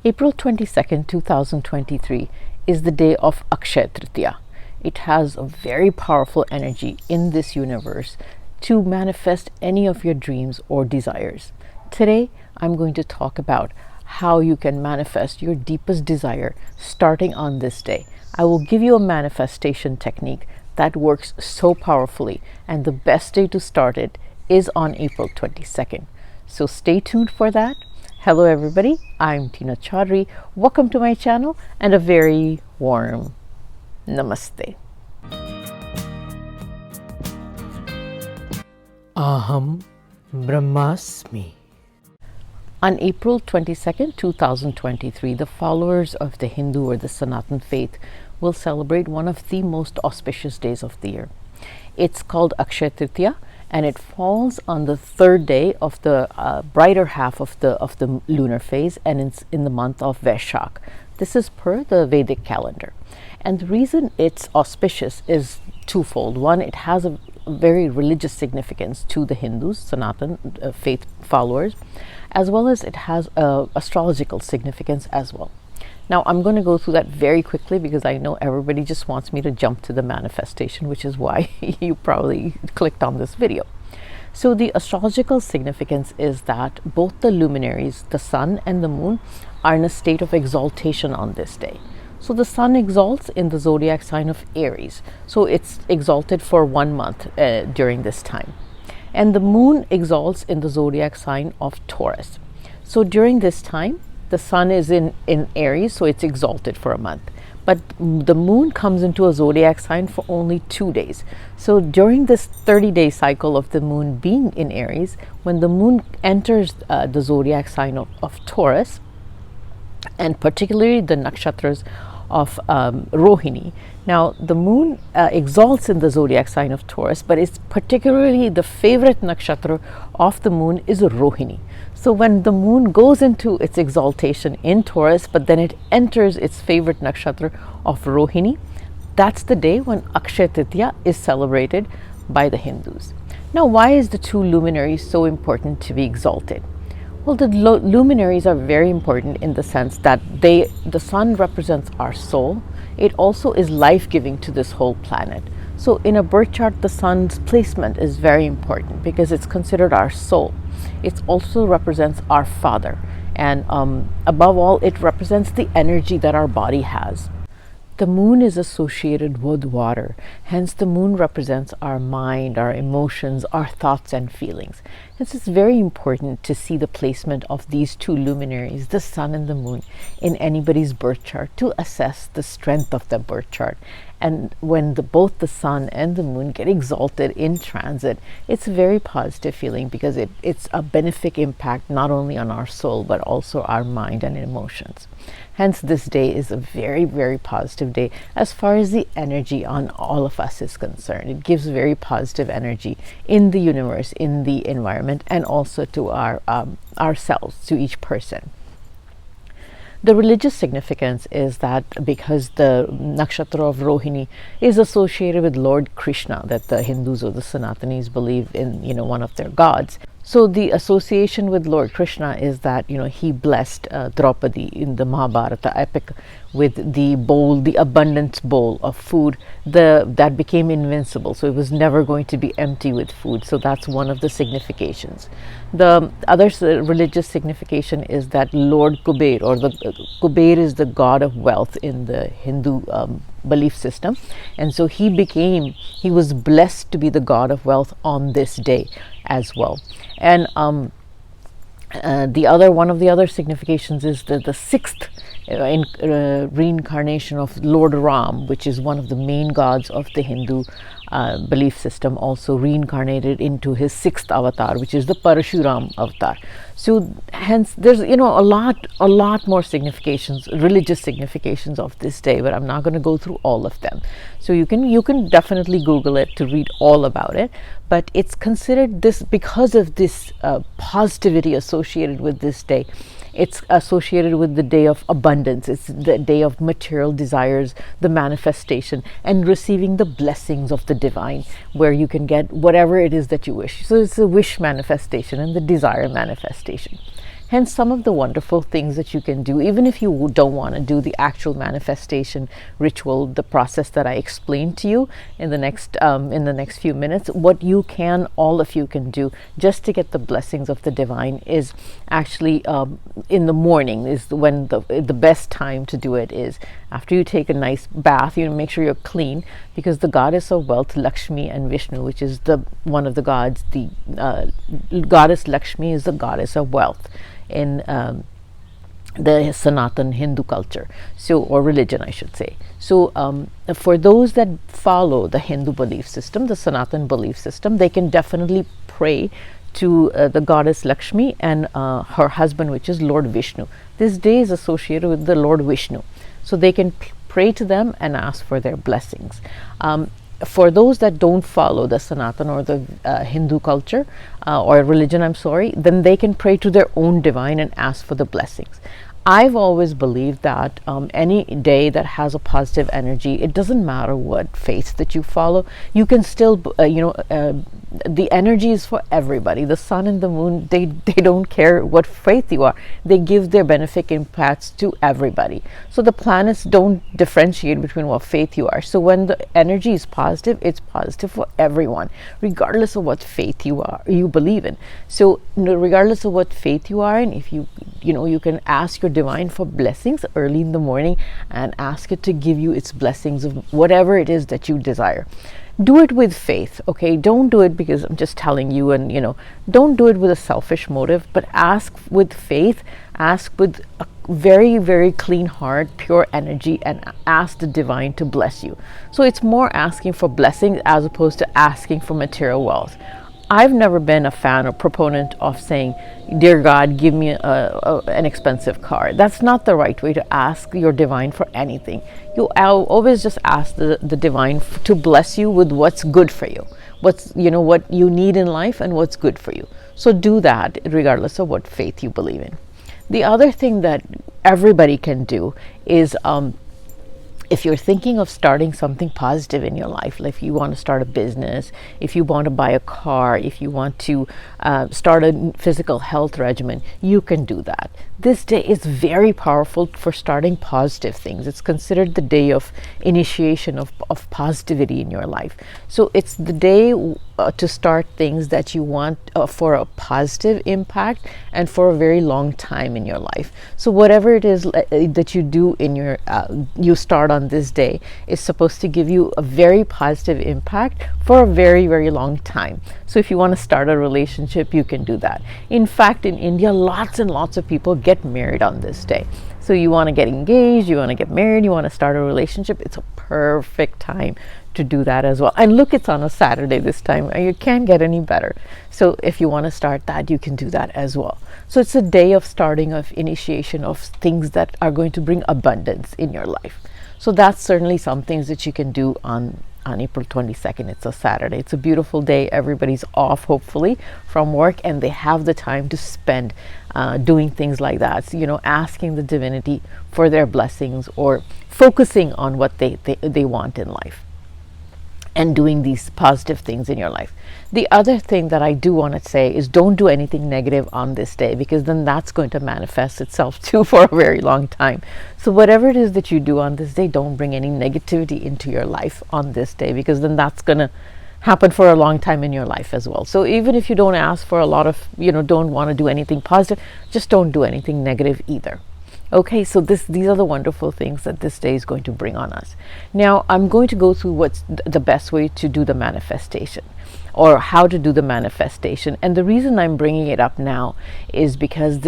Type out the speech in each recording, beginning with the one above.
April 22nd, 2023 is the day of Akshaya. It has a very powerful energy in this universe to manifest any of your dreams or desires. Today, I'm going to talk about how you can manifest your deepest desire starting on this day. I will give you a manifestation technique that works so powerfully, and the best day to start it is on April 22nd. So stay tuned for that. Hello everybody, I'm Tina Chaudhary. Welcome to my channel and a very warm namaste. Aham Brahmasmi. On April 22nd, 2023, the followers of the Hindu or the Sanatan faith will celebrate one of the most auspicious days of the year. It's called Akshaya, and it falls on the third day of the brighter half of the lunar phase, and it's in the month of Vaishak. This is per the Vedic calendar. And the reason it's auspicious is twofold. One, it has a very religious significance to the Hindus, Sanatan faith followers, as well as it has astrological significance as well. Now, I'm going to go through that very quickly because I know everybody just wants me to jump to the manifestation, which is why you probably clicked on this video. So the astrological significance is that both the luminaries, the sun and the moon, are in a state of exaltation on this day. So the sun exalts in the zodiac sign of Aries. So it's exalted for 1 month during this time. And the moon exalts in the zodiac sign of Taurus. So during this time, the sun is in Aries, so it's exalted for a month. But the moon comes into a zodiac sign for only 2 days. So during this 30-day cycle of the moon being in Aries, when the moon enters the zodiac sign of Taurus, and particularly the nakshatras of Rohini. Now, the moon exalts in the zodiac sign of Taurus, but it's particularly the favorite nakshatra of the moon is Rohini. So when the moon goes into its exaltation in Taurus, but then it enters its favorite nakshatra of Rohini, that's the day when Akshaya is celebrated by the Hindus. Now, why is the two luminaries so important to be exalted? Well, the luminaries are very important in the sense that the sun represents our soul. It also is life-giving to this whole planet. So in a birth chart, the sun's placement is very important because it's considered our soul. It also represents our father. And above all, it represents the energy that our body has. The moon is associated with water, hence the moon represents our mind, our emotions, our thoughts and feelings. Hence it's very important to see the placement of these two luminaries, the sun and the moon, in anybody's birth chart to assess the strength of the birth chart. And when both the sun and the moon get exalted in transit, it's a very positive feeling because it's a benefic impact not only on our soul but also our mind and emotions. Hence, this day is a very, very positive day as far as the energy on all of us is concerned. It gives very positive energy in the universe, in the environment, and also to ourselves, to each person. The religious significance is that because the nakshatra of Rohini is associated with Lord Krishna, that the Hindus or the Sanatanis believe in, one of their gods. So the association with Lord Krishna is that, he blessed Draupadi in the Mahabharata epic with the bowl, the abundance bowl of food that became invincible. So it was never going to be empty with food. So that's one of the significations. The other religious signification is that Lord Kuber, or Kuber is the god of wealth in the Hindu belief system. And so he was blessed to be the god of wealth on this day as well. And one of the other significations is the sixth reincarnation of Lord Ram, which is one of the main gods of the Hindu belief system, also reincarnated into his sixth avatar, which is the Parashuram avatar. So hence there's a lot more significations, religious significations of this day, but I'm not going to go through all of them. So you can definitely Google it to read all about it. But it's considered this because of this positivity associated with this day. It's associated with the day of abundance. It's the day of material desires, the manifestation, and receiving the blessings of the divine, where you can get whatever it is that you wish. So it's a wish manifestation and the desire manifestation. Hence, some of the wonderful things that you can do, even if you don't want to do the actual manifestation ritual, the process that I explained to you in the next few minutes, what you can, all of you can do just to get the blessings of the divine is actually in the morning is when the best time to do it is after you take a nice bath. You make sure you're clean, because the goddess of wealth, Lakshmi, and Vishnu, which is the one of the gods, the goddess Lakshmi is the goddess of wealth in the Sanatan Hindu culture, or religion, I should say. So, for those that follow the Hindu belief system, the Sanatan belief system, they can definitely pray to the goddess Lakshmi and her husband, which is Lord Vishnu. This day is associated with the Lord Vishnu, so they can pray to them and ask for their blessings. For those that don't follow the Sanatan or the Hindu culture or religion, then they can pray to their own divine and ask for the blessings. I've always believed that any day that has a positive energy, it doesn't matter what faith that you follow, you can still, the energy is for everybody. The sun and the moon, they don't care what faith you are. They give their benefic impacts to everybody. So the planets don't differentiate between what faith you are. So when the energy is positive, it's positive for everyone, regardless of what faith you believe in. So regardless of what faith you are in, if you can ask your divine for blessings early in the morning and ask it to give you its blessings of whatever it is that you desire. Do it with faith, okay? Don't do it because I'm just telling you, and don't do it with a selfish motive, but ask with faith, ask with a very, very clean heart, pure energy, and ask the divine to bless you. So it's more asking for blessings as opposed to asking for material wealth. I've never been a fan or proponent of saying, "Dear God, give me an expensive car." That's not the right way to ask your divine for anything. I'll always just ask the divine to bless you with what's good for you, what you need in life and what's good for you. So do that regardless of what faith you believe in. The other thing that everybody can do is if you're thinking of starting something positive in your life, like if you want to start a business, if you want to buy a car, if you want to start a physical health regimen, you can do that. This day is very powerful for starting positive things. It's considered the day of initiation of positivity in your life. So it's the day to start things that you want for a positive impact and for a very long time in your life. So whatever it is that you do in your you start on this day is supposed to give you a very positive impact for a very, very long time. So if you want to start a relationship, you can do that. In fact, in India, lots and lots of people get married on this day. So you want to get engaged, you want to get married, you want to start a relationship, it's a perfect time to do that as well. And look, it's on a Saturday this time. You can't get any better. So if you want to start that, you can do that as well. So it's a day of starting, of initiation of things that are going to bring abundance in your life. So that's certainly some things that you can do on April 22nd. It's a Saturday. It's a beautiful day. Everybody's off, hopefully, from work, and they have the time to spend doing things like that. So, asking the divinity for their blessings or focusing on what they want in life and doing these positive things in your life. The other thing that I do want to say is don't do anything negative on this day, because then that's going to manifest itself too for a very long time. So whatever it is that you do on this day, don't bring any negativity into your life on this day, because then that's going to happen for a long time in your life as well. So even if you don't ask for a lot of, don't want to do anything positive, just don't do anything negative either. Okay, so these are the wonderful things that this day is going to bring on us. Now, I'm going to go through what's the best way to do the manifestation, or how to do the manifestation. And the reason I'm bringing it up now is because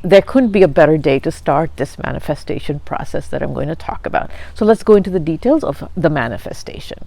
there couldn't be a better day to start this manifestation process that I'm going to talk about. So let's go into the details of the manifestation.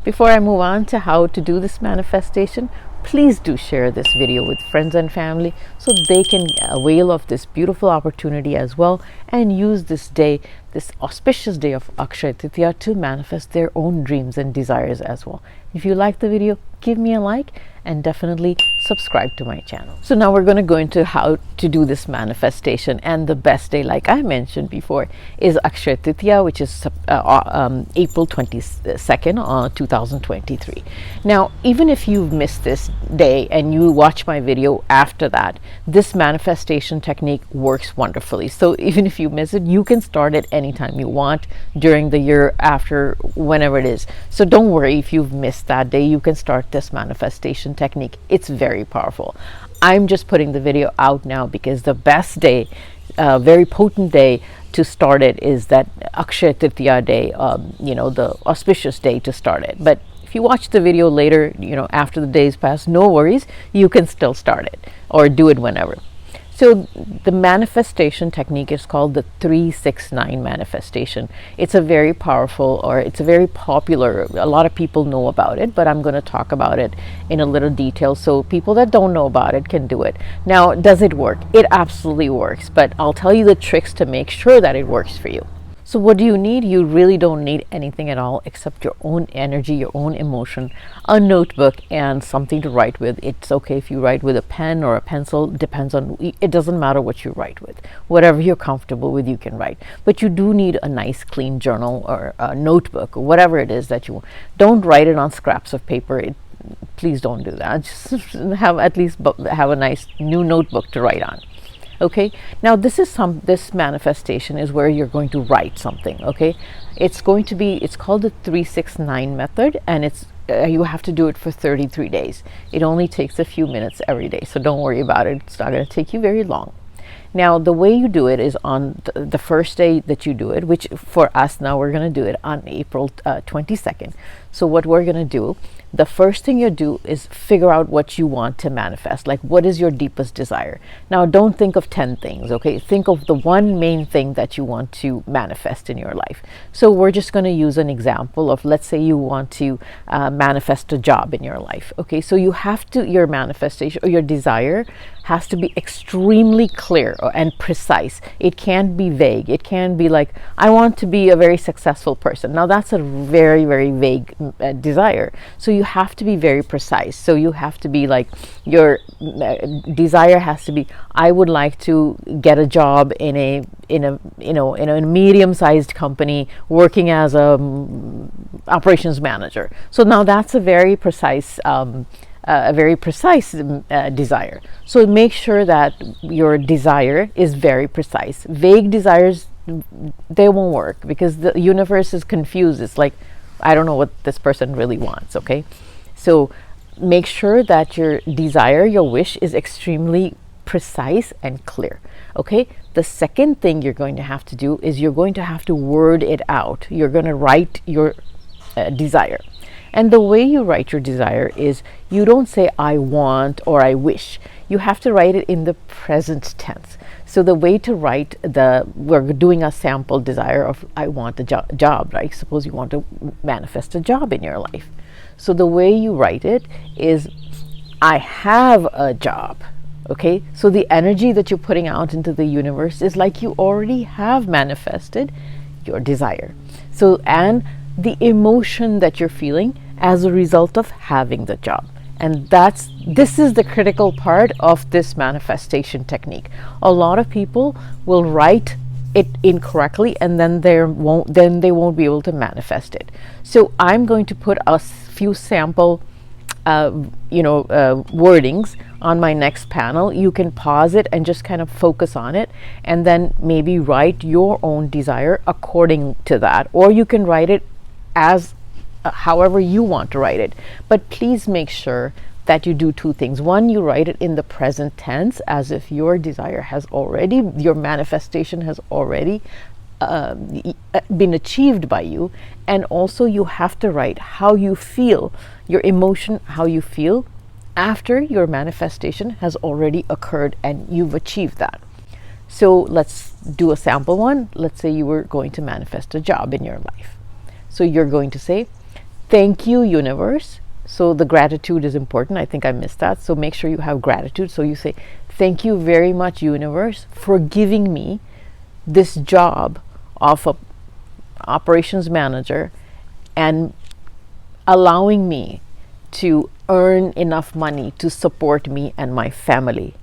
Before I move on to how to do this manifestation, please do share this video with friends and family so they can avail of this beautiful opportunity as well and use this day this auspicious day of Akshaya Tritiya to manifest their own dreams and desires as well. If you like the video, give me a like and definitely subscribe to my channel. So now we're going to go into how to do this manifestation, and the best day, like I mentioned before, is Akshaya Tritiya, which is April 22nd, 2023. Now, even if you've missed this day and you watch my video after that, this manifestation technique works wonderfully. So even if you miss it, you can start it anytime you want during the year, after, whenever it is. So don't worry if you've missed that day, you can start this manifestation technique. It's very powerful. I'm just putting the video out now because the best day, very potent day to start it is that Akshaya Tritiya day, the auspicious day to start it. But if you watch the video later, after the days pass, no worries, you can still start it or do it whenever. So the manifestation technique is called the 369 manifestation. It's a very powerful, or it's a very popular, a lot of people know about it, but I'm going to talk about it in a little detail so people that don't know about it can do it. Now, does it work? It absolutely works, but I'll tell you the tricks to make sure that it works for you. So what do you need? You really don't need anything at all except your own energy, your own emotion, a notebook, and something to write with. It's okay if you write with a pen or a pencil, depends on, it doesn't matter what you write with. Whatever you're comfortable with, you can write. But you do need a nice clean journal or a notebook or whatever it is that you want. Don't write it on scraps of paper. Please don't do that. Just have a nice new notebook to write on. Okay, now this manifestation is where you're going to write something. Okay, it's called the 369 method, and you have to do it for 33 days. It only takes a few minutes every day, so don't worry about it. It's not going to take you very long. Now, the way you do it is on the first day that you do it, which for us now we're going to do it on April 22nd. So what we're going to do, the first thing you do is figure out what you want to manifest. Like, what is your deepest desire? Now, don't think of 10 things, okay? Think of the one main thing that you want to manifest in your life. So we're just going to use an example of, let's say you want to manifest a job in your life. Okay, so your manifestation or your desire has to be extremely clear and precise. It can't be vague. It can be like, I want to be a very successful person. Now, that's a very, very vague desire. So you have to be very precise. So you have to be like, your desire has to be, I would like to get a job in a medium-sized company working as a operations manager. So now that's a very precise desire. So make sure that your desire is very precise. Vague desires, they won't work because the universe is confused. It's like, I don't know what this person really wants. Okay, so make sure that your desire, your wish, is extremely precise and clear. Okay, the second thing you're going to have to do is you're going to have to word it out. You're going to write your desire. And the way you write your desire is, you don't say I want or I wish. You have to write it in the present tense. So the way to write we're doing a sample desire of I want a job, right? Suppose you want to manifest a job in your life. So the way you write it is, I have a job. Okay, so the energy that you're putting out into the universe is like you already have manifested your desire. So, and the emotion that you're feeling as a result of having the job. And this is the critical part of this manifestation technique. A lot of people will write it incorrectly, and then they won't be able to manifest it. So I'm going to put a few sample wordings on my next panel. You can pause it and just kind of focus on it, and then maybe write your own desire according to that, or you can write it as however you want to write it. But please make sure that you do two things. One, you write it in the present tense as if your desire has already, your manifestation has already been achieved by you. And also you have to write how you feel, your emotion, how you feel after your manifestation has already occurred and you've achieved that. So let's do a sample one. Let's say you were going to manifest a job in your life. So you're going to say, thank you, universe. So the gratitude is important. I think I missed that. So make sure you have gratitude. So you say, thank you very much, universe, for giving me this job of operations manager and allowing me to earn enough money to support me and my family,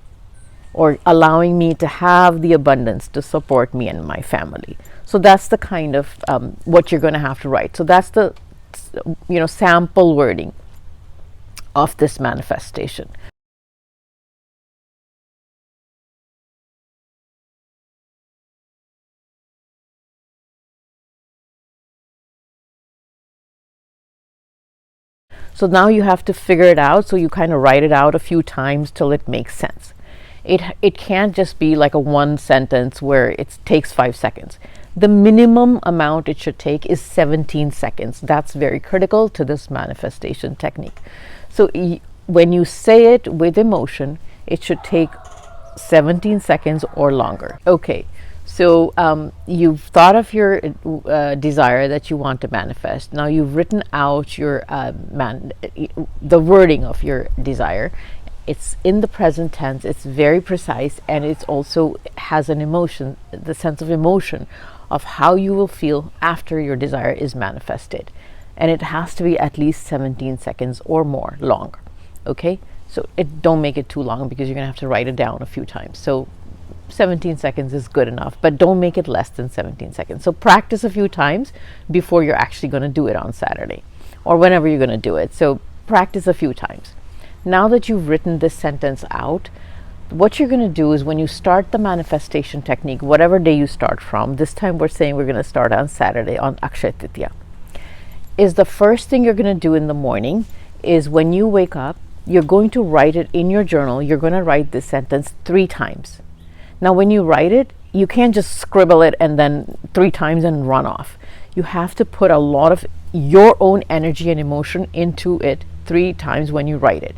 or allowing me to have the abundance to support me and my family. So that's the kind of what you're going to have to write. So that's the sample wording of this manifestation. So now you have to figure it out. So you kind of write it out a few times till it makes sense. It can't just be like a one sentence where it takes 5 seconds. The minimum amount it should take is 17 seconds. That's very critical to this manifestation technique. So when you say it with emotion, it should take 17 seconds or longer. Okay, so you've thought of your desire that you want to manifest. Now you've written out your the wording of your desire. It's in the present tense. It's very precise, and it also has an emotion, the sense of emotion of how you will feel after your desire is manifested. And it has to be at least 17 seconds or more long. Okay, so don't make it too long, because you're gonna have to write it down a few times. So 17 seconds is good enough, but don't make it less than 17 seconds. So practice a few times before you're actually going to do it on Saturday or whenever you're going to do it. So practice a few times. Now that you've written this sentence out, what you're going to do is when you start the manifestation technique, whatever day you start from, this time we're saying we're going to start on Saturday, on Akshaya Tritiya, is the first thing you're going to do in the morning is when you wake up, you're going to write it in your journal. You're going to write this sentence 3 times. Now, when you write it, you can't just scribble it and then 3 times and run off. You have to put a lot of your own energy and emotion into it 3 times when you write it.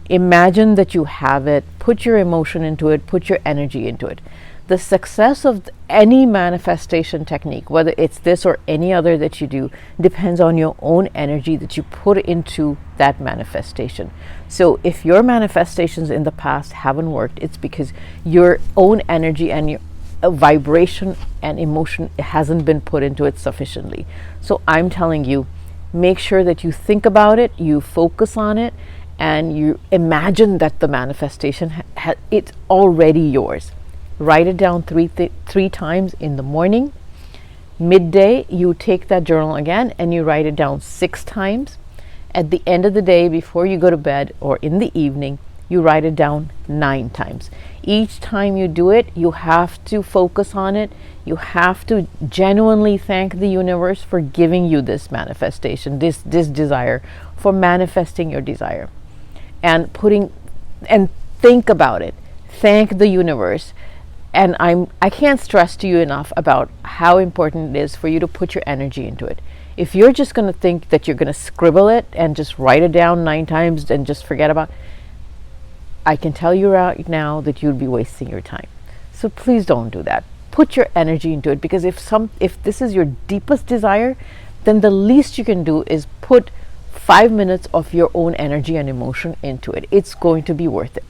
Imagine that you have it, put your emotion into it, put your energy into it. The success of any manifestation technique, whether it's this or any other that you do, depends on your own energy that you put into that manifestation. So if your manifestations in the past haven't worked, it's because your own energy and your vibration and emotion hasn't been put into it sufficiently. So I'm telling you, make sure that you think about it, you focus on it, and you imagine that the manifestation it's already yours. Write it down three times in the morning. Midday, you take that journal again and you write it down 6 times. At the end of the day, before you go to bed or in the evening, you write it down 9 times. Each time you do it, you have to focus on it. You have to genuinely thank the universe for giving you this manifestation, this desire, for manifesting your desire. And think about it. Thank the universe. And I can't stress to you enough about how important it is for you to put your energy into it. If you're just going to think that you're going to scribble it and just write it down 9 times and just forget about it, I can tell you right now that you'd be wasting your time. So please don't do that. Put your energy into it, because if this is your deepest desire, then the least you can do is put 5 minutes of your own energy and emotion into it. It's going to be worth it.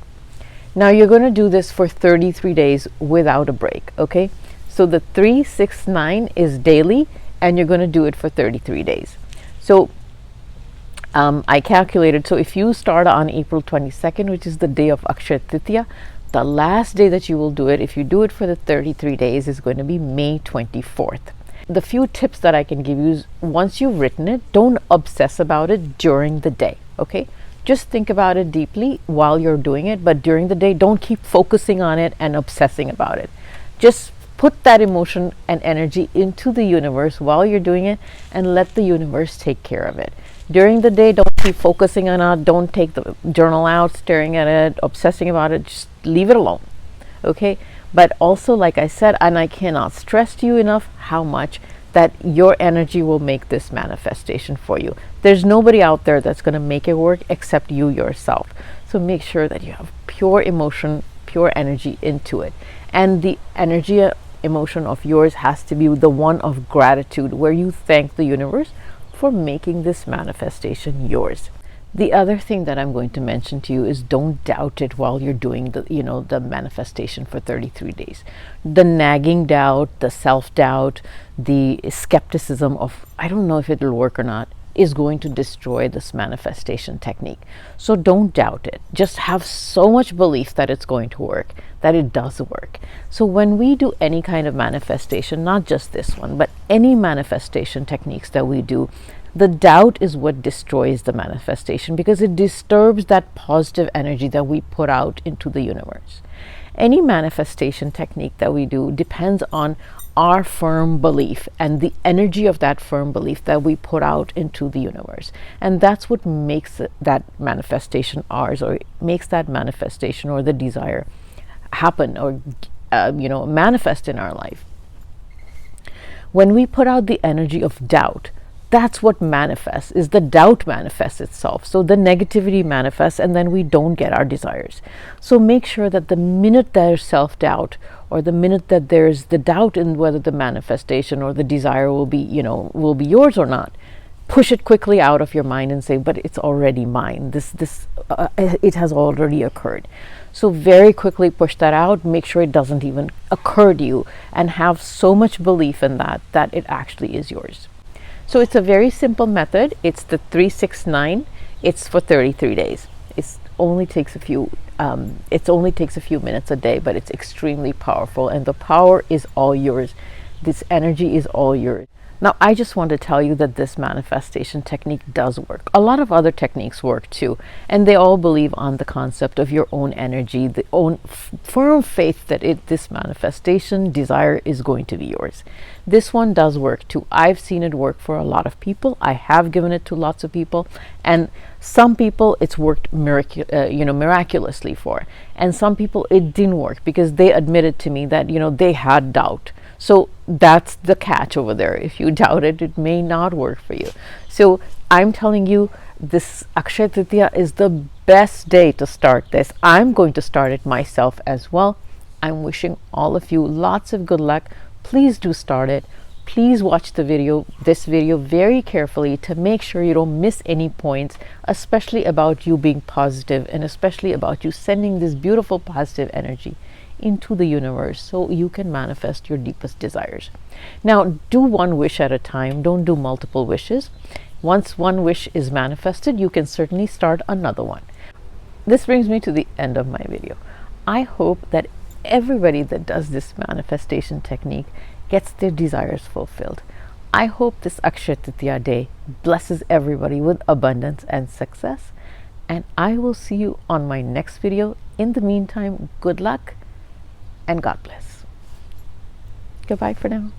Now you're going to do this for 33 days without a break, okay? So the 3, 6, 9 is daily, and you're going to do it for 33 days. So I calculated, so if you start on April 22nd, which is the day of Akshaya Tritiya, the last day that you will do it, if you do it for the 33 days, is going to be May 24th. The few tips that I can give you is, once you've written it, don't obsess about it during the day, okay? Just think about it deeply while you're doing it, but during the day, don't keep focusing on it and obsessing about it. Just put that emotion and energy into the universe while you're doing it, and let the universe take care of it. During the day, don't keep focusing on it. Don't take the journal out, staring at it, obsessing about it. Just leave it alone, okay? But also, like I said, and I cannot stress to you enough how much that your energy will make this manifestation for you. There's nobody out there that's going to make it work except you yourself. So make sure that you have pure emotion, pure energy into it. And the energy, emotion of yours has to be the one of gratitude, where you thank the universe for making this manifestation yours. The other thing that I'm going to mention to you is don't doubt it while you're doing the manifestation for 33 days. The nagging doubt, the self-doubt, the skepticism of I don't know if it'll work or not is going to destroy this manifestation technique. So don't doubt it. Just have so much belief that it's going to work, that it does work. So when we do any kind of manifestation, not just this one, but any manifestation techniques that we do, the doubt is what destroys the manifestation because it disturbs that positive energy that we put out into the universe. Any manifestation technique that we do depends on our firm belief and the energy of that firm belief that we put out into the universe. And that's what makes that manifestation ours, or makes that manifestation or the desire happen, or manifest in our life. When we put out the energy of doubt, that's what manifests, is the doubt manifests itself. So the negativity manifests and then we don't get our desires. So make sure that the minute there's self-doubt, or the minute that there's the doubt in whether the manifestation or the desire will be yours or not, push it quickly out of your mind and say, but it's already mine. It has already occurred. So very quickly push that out. Make sure it doesn't even occur to you, and have so much belief in that it actually is yours. So it's a very simple method. It's the 369. It's for 33 days. It only takes a few minutes a day, but it's extremely powerful, and the power is all yours. This energy is all yours. Now, I just want to tell you that this manifestation technique does work. A lot of other techniques work too, and they all believe on the concept of your own energy, the own firm faith that this manifestation desire is going to be yours. This one does work too. I've seen it work for a lot of people. I have given it to lots of people, and some people it's worked miraculously for, and some people it didn't work because they admitted to me that they had doubt. So that's the catch over there. If you doubt it, it may not work for you. So I'm telling you, this Akshaya Tritiya is the best day to start this. I'm going to start it myself as well. I'm wishing all of you lots of good luck. Please do start it. Please watch this video very carefully to make sure you don't miss any points, especially about you being positive, and especially about you sending this beautiful positive energy into the universe so you can manifest your deepest desires. Now, do one wish at a time. Don't do multiple wishes. Once one wish is manifested, you can certainly start another one. This brings me to the end of my video. I hope that everybody that does this manifestation technique gets their desires fulfilled. I hope this Akshaya Tritiya day blesses everybody with abundance and success, and I will see you on my next video. In the meantime, good luck and God bless. Goodbye for now.